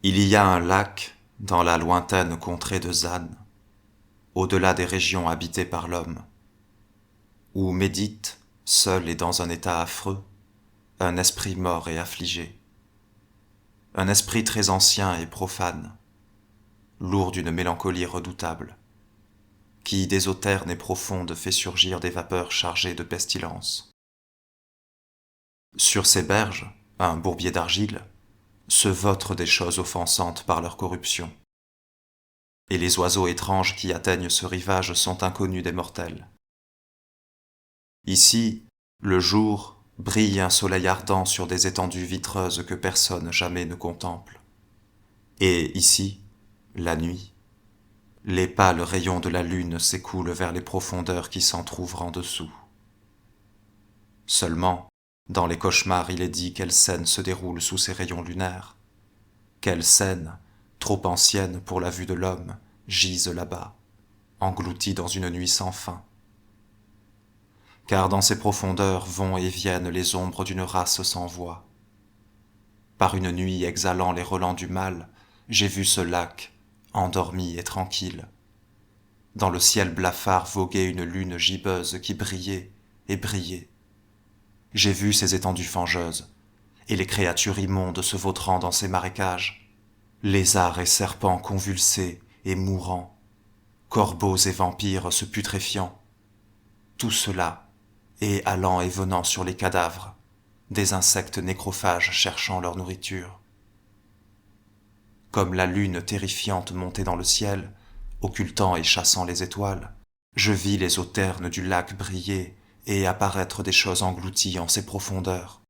Il y a un lac dans la lointaine contrée de Zan, au-delà des régions habitées par l'homme, où médite, seul et dans un état affreux, un esprit mort et affligé, un esprit très ancien et profane, lourd d'une mélancolie redoutable, qui des eaux ternes et profondes fait surgir des vapeurs chargées de pestilence. Sur ces berges, un bourbier d'argile, se vautrent des choses offensantes par leur corruption, et les oiseaux étranges qui atteignent ce rivage sont inconnus des mortels. Ici, le jour brille un soleil ardent sur des étendues vitreuses que personne jamais ne contemple. Et ici, la nuit, les pâles rayons de la lune s'écoulent vers les profondeurs qui s'en trouvent en dessous. Seulement, dans les cauchemars, il est dit quelle scène se déroule sous ces rayons lunaires. Quelle scène, trop ancienne pour la vue de l'homme, gise là-bas, engloutie dans une nuit sans fin. Car dans ces profondeurs vont et viennent les ombres d'une race sans voix. Par une nuit exhalant les relents du mal, j'ai vu ce lac, endormi et tranquille. Dans le ciel blafard voguait une lune gibbeuse qui brillait et brillait. J'ai vu ces étendues fangeuses, et les créatures immondes se vautrant dans ces marécages, lézards et serpents convulsés et mourants, corbeaux et vampires se putréfiant, tout cela, et allant et venant sur les cadavres, des insectes nécrophages cherchant leur nourriture. Comme la lune terrifiante montait dans le ciel, occultant et chassant les étoiles, je vis les eaux ternes du lac briller et apparaître des choses englouties en ses profondeurs.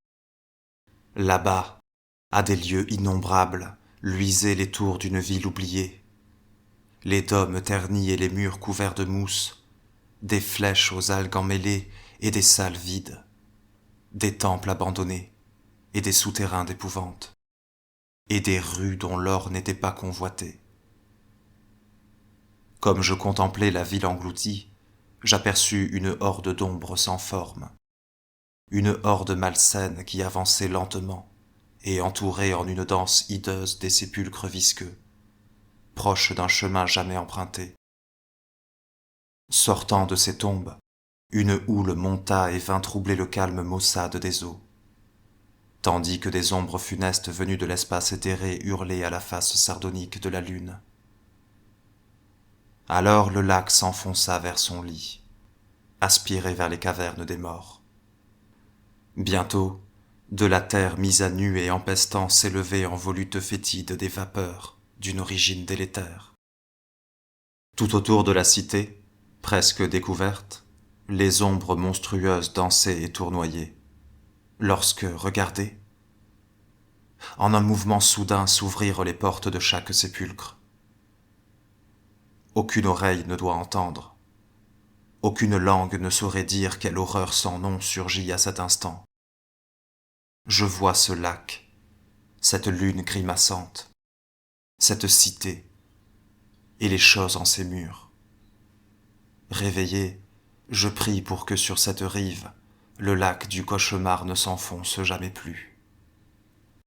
Là-bas, à des lieux innombrables, luisaient les tours d'une ville oubliée, les dômes ternis et les murs couverts de mousse, des flèches aux algues emmêlées et des salles vides, des temples abandonnés et des souterrains d'épouvante, et des rues dont l'or n'était pas convoité. Comme je contemplais la ville engloutie, j'aperçus une horde d'ombres sans forme, une horde malsaine qui avançait lentement et entourait en une danse hideuse des sépulcres visqueux, proches d'un chemin jamais emprunté. Sortant de ces tombes, une houle monta et vint troubler le calme maussade des eaux, tandis que des ombres funestes venues de l'espace éthéré hurlaient à la face sardonique de la lune. Alors le lac s'enfonça vers son lit, aspiré vers les cavernes des morts. Bientôt, de la terre mise à nu et empestant s'élevaient en volutes fétides des vapeurs d'une origine délétère. Tout autour de la cité, presque découverte, les ombres monstrueuses dansaient et tournoyaient, lorsque, regardez, en un mouvement soudain s'ouvrirent les portes de chaque sépulcre. Aucune oreille ne doit entendre, aucune langue ne saurait dire quelle horreur sans nom surgit à cet instant. Je vois ce lac, cette lune grimaçante, cette cité, et les choses en ses murs. Réveillé, je prie pour que sur cette rive, le lac du cauchemar ne s'enfonce jamais plus.